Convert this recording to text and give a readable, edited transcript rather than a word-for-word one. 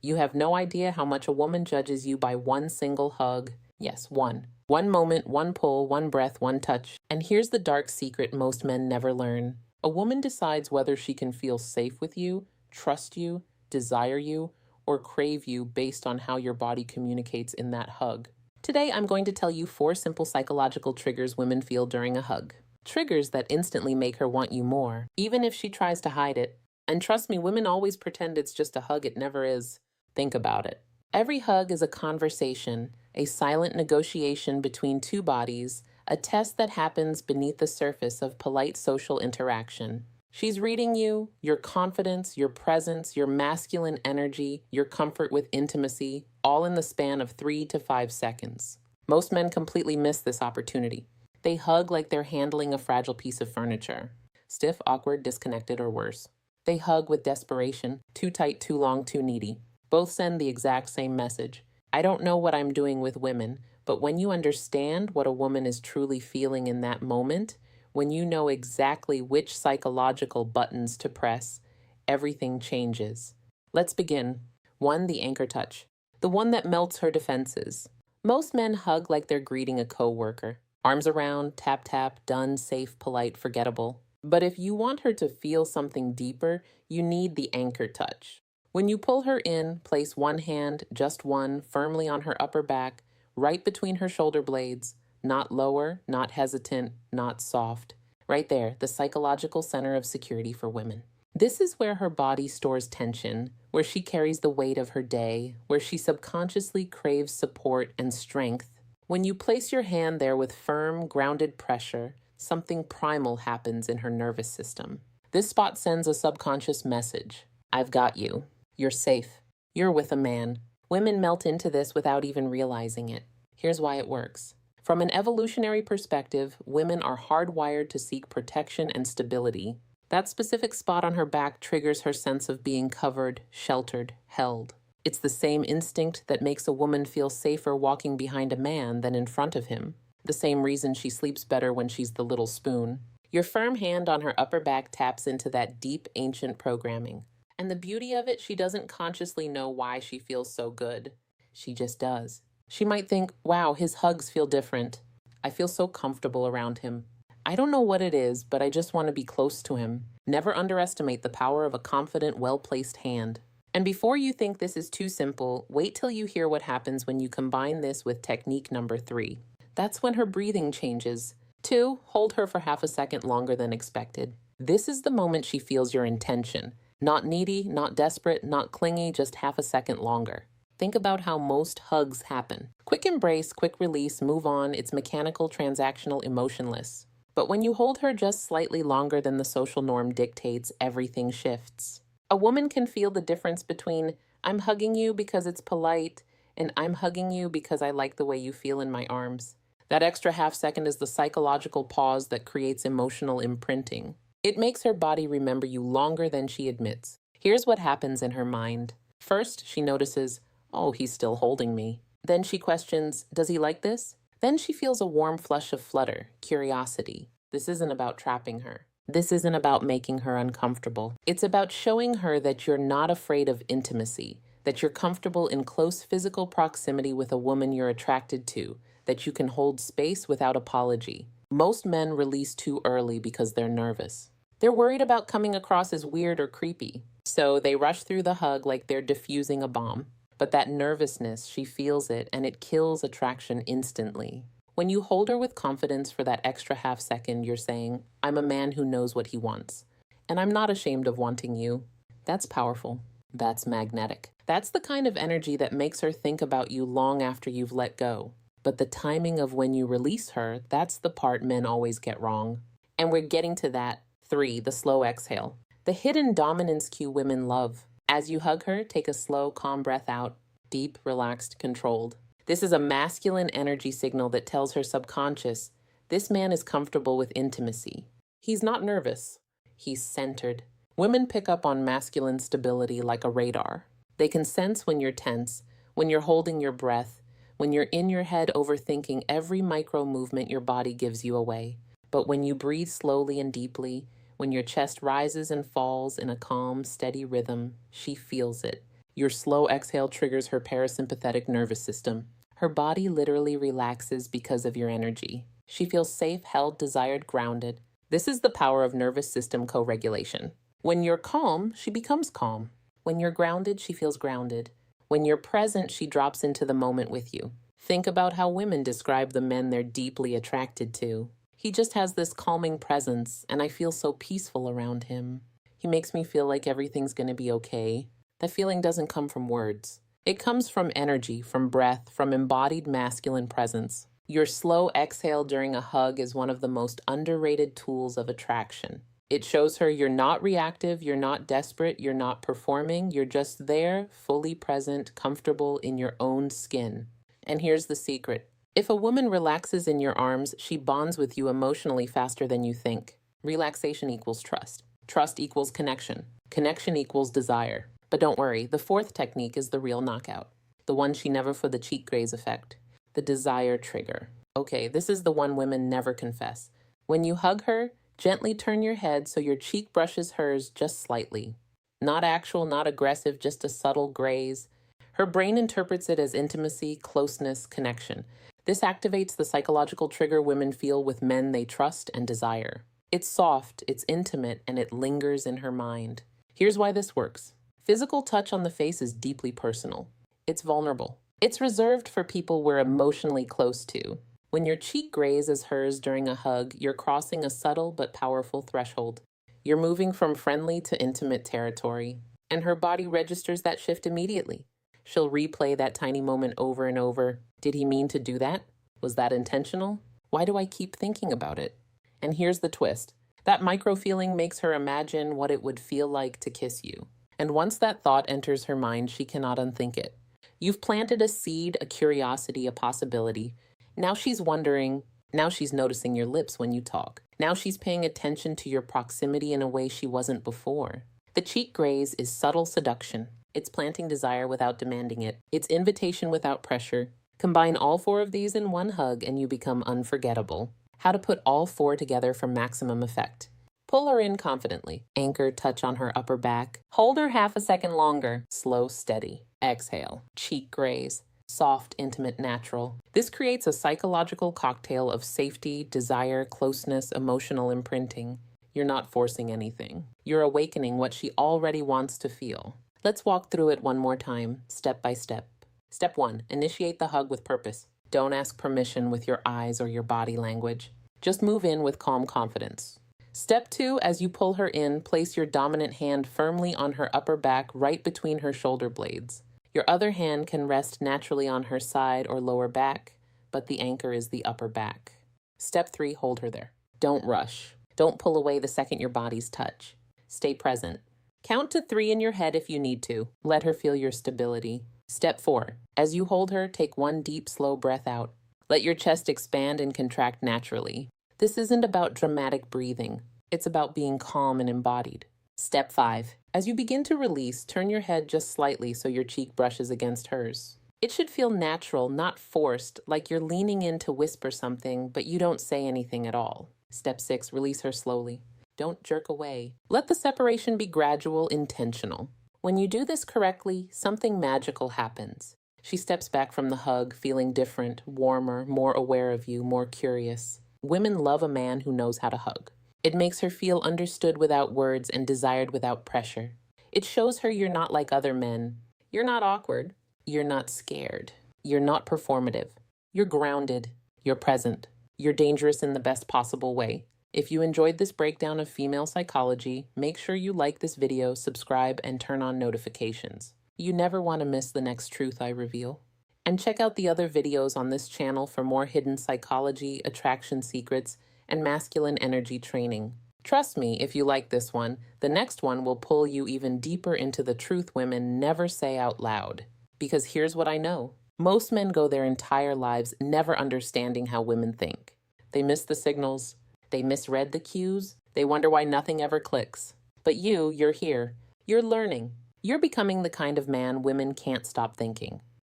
You have no idea how much a woman judges you by one single hug. Yes, one. One moment, one pull, one breath, one touch. And here's the dark secret most men never learn. A woman decides whether she can feel safe with you, trust you, desire you, or crave you based on how your body communicates in that hug. Today, I'm going to tell you 4 simple psychological triggers women feel during a hug. Triggers that instantly make her want you more, even if she tries to hide it. And trust me, women always pretend it's just a hug. It never is. Think about it. Every hug is a conversation, a silent negotiation between two bodies, a test that happens beneath the surface of polite social interaction. She's reading you, your confidence, your presence, your masculine energy, your comfort with intimacy, all in the span of 3 to 5 seconds. Most men completely miss this opportunity. They hug like they're handling a fragile piece of furniture. Stiff, awkward, disconnected, or worse. They hug with desperation, too tight, too long, too needy. Both send the exact same message. I don't know what I'm doing with women, but when you understand what a woman is truly feeling in that moment, when you know exactly which psychological buttons to press, everything changes. Let's begin. 1. The anchor touch. The one that melts her defenses. Most men hug like they're greeting a coworker. Arms around, tap tap, done, safe, polite, forgettable. But if you want her to feel something deeper, you need the anchor touch. When you pull her in, place one hand, just one, firmly on her upper back, right between her shoulder blades, not lower, not hesitant, not soft. Right there, the psychological center of security for women. This is where her body stores tension, where she carries the weight of her day, where she subconsciously craves support and strength. When you place your hand there with firm, grounded pressure, something primal happens in her nervous system. This spot sends a subconscious message. I've got you. You're safe. You're with a man. Women melt into this without even realizing it. Here's why it works. From an evolutionary perspective, women are hardwired to seek protection and stability. That specific spot on her back triggers her sense of being covered, sheltered, held. It's the same instinct that makes a woman feel safer walking behind a man than in front of him. The same reason she sleeps better when she's the little spoon. Your firm hand on her upper back taps into that deep, ancient programming. And the beauty of it, she doesn't consciously know why she feels so good. She just does. She might think, wow, his hugs feel different. I feel so comfortable around him. I don't know what it is, but I just want to be close to him. Never underestimate the power of a confident, well-placed hand. And before you think this is too simple, wait till you hear what happens when you combine this with technique number 3. That's when her breathing changes. 2, hold her for half a second longer than expected. This is the moment she feels your intention. Not needy, not desperate, not clingy, just half a second longer. Think about how most hugs happen. Quick embrace, quick release, move on. It's mechanical, transactional, emotionless. But when you hold her just slightly longer than the social norm dictates, everything shifts. A woman can feel the difference between I'm hugging you because it's polite and I'm hugging you because I like the way you feel in my arms. That extra half second is the psychological pause that creates emotional imprinting. It makes her body remember you longer than she admits. Here's what happens in her mind. First, she notices, oh, he's still holding me. Then she questions, does he like this? Then she feels a warm flush of flutter, curiosity. This isn't about trapping her. This isn't about making her uncomfortable. It's about showing her that you're not afraid of intimacy, that you're comfortable in close physical proximity with a woman you're attracted to, that you can hold space without apology. Most men release too early because they're nervous. They're worried about coming across as weird or creepy, so they rush through the hug like they're defusing a bomb. But that nervousness, she feels it, and it kills attraction instantly. When you hold her with confidence for that extra half second, you're saying, I'm a man who knows what he wants, and I'm not ashamed of wanting you. That's powerful. That's magnetic. That's the kind of energy that makes her think about you long after you've let go. But the timing of when you release her, that's the part men always get wrong. And we're getting to that. 3, the slow exhale. The hidden dominance cue women love. As you hug her, take a slow, calm breath out. Deep, relaxed, controlled. This is a masculine energy signal that tells her subconscious, this man is comfortable with intimacy. He's not nervous. He's centered. Women pick up on masculine stability like a radar. They can sense when you're tense, when you're holding your breath, when you're in your head overthinking every micro movement your body gives you away. But when you breathe slowly and deeply, when your chest rises and falls in a calm, steady rhythm, she feels it. Your slow exhale triggers her parasympathetic nervous system. Her body literally relaxes because of your energy. She feels safe, held, desired, grounded. This is the power of nervous system co-regulation. When you're calm, she becomes calm. When you're grounded, she feels grounded. When you're present, she drops into the moment with you. Think about how women describe the men they're deeply attracted to. He just has this calming presence, and I feel so peaceful around him. He makes me feel like everything's going to be okay. That feeling doesn't come from words. It comes from energy, from breath, from embodied masculine presence. Your slow exhale during a hug is one of the most underrated tools of attraction. It shows her you're not reactive, you're not desperate, you're not performing, you're just there, fully present, comfortable in your own skin. And here's the secret. If a woman relaxes in your arms, she bonds with you emotionally faster than you think. Relaxation equals trust. Trust equals connection. Connection equals desire. But don't worry, the fourth technique is the real knockout. The one she never for the cheek graze effect. The desire trigger. Okay, this is the one women never confess. When you hug her, gently turn your head so your cheek brushes hers just slightly. Not actual, not aggressive, just a subtle graze. Her brain interprets it as intimacy, closeness, connection. This activates the psychological trigger women feel with men they trust and desire. It's soft, it's intimate, and it lingers in her mind. Here's why this works. Physical touch on the face is deeply personal. It's vulnerable. It's reserved for people we're emotionally close to. When your cheek grazes hers during a hug, you're crossing a subtle but powerful threshold. You're moving from friendly to intimate territory, and her body registers that shift immediately. She'll replay that tiny moment over and over. Did he mean to do that? Was that intentional? Why do I keep thinking about it? And here's the twist. That micro feeling makes her imagine what it would feel like to kiss you. And once that thought enters her mind, she cannot unthink it. You've planted a seed, a curiosity, a possibility. Now she's wondering. Now she's noticing your lips when you talk. Now she's paying attention to your proximity in a way she wasn't before. The cheek graze is subtle seduction. It's planting desire without demanding it. It's invitation without pressure. Combine all four of these in one hug and you become unforgettable. How to put all four together for maximum effect. Pull her in confidently. Anchor, touch on her upper back. Hold her half a second longer. Slow, steady. Exhale. Cheek graze. Soft, intimate, natural. This creates a psychological cocktail of safety, desire, closeness, emotional imprinting. You're not forcing anything. You're awakening what she already wants to feel. Let's walk through it one more time, step by step. Step 1, initiate the hug with purpose. Don't ask permission with your eyes or your body language. Just move in with calm confidence. Step 2, as you pull her in, place your dominant hand firmly on her upper back right between her shoulder blades. Your other hand can rest naturally on her side or lower back, but the anchor is the upper back. Step 3, hold her there. Don't rush. Don't pull away the second your bodies touch. Stay present. Count to 3 in your head if you need to. Let her feel your stability. Step 4, as you hold her, take one deep, slow breath out. Let your chest expand and contract naturally. This isn't about dramatic breathing. It's about being calm and embodied. Step 5, as you begin to release, turn your head just slightly so your cheek brushes against hers. It should feel natural, not forced, like you're leaning in to whisper something, but you don't say anything at all. Step 6, release her slowly. Don't jerk away. Let the separation be gradual, intentional. When you do this correctly, something magical happens. She steps back from the hug, feeling different, warmer, more aware of you, more curious. Women love a man who knows how to hug. It makes her feel understood without words and desired without pressure. It shows her you're not like other men. You're not awkward. You're not scared. You're not performative. You're grounded. You're present. You're dangerous in the best possible way. If you enjoyed this breakdown of female psychology, make sure you like this video, subscribe, and turn on notifications. You never want to miss the next truth I reveal. And check out the other videos on this channel for more hidden psychology, attraction secrets, and masculine energy training. Trust me, if you like this one, the next one will pull you even deeper into the truth women never say out loud. Because here's what I know. Most men go their entire lives never understanding how women think. They miss the signals. They misread the cues. They wonder why nothing ever clicks. But you're here. You're learning. You're becoming the kind of man women can't stop thinking.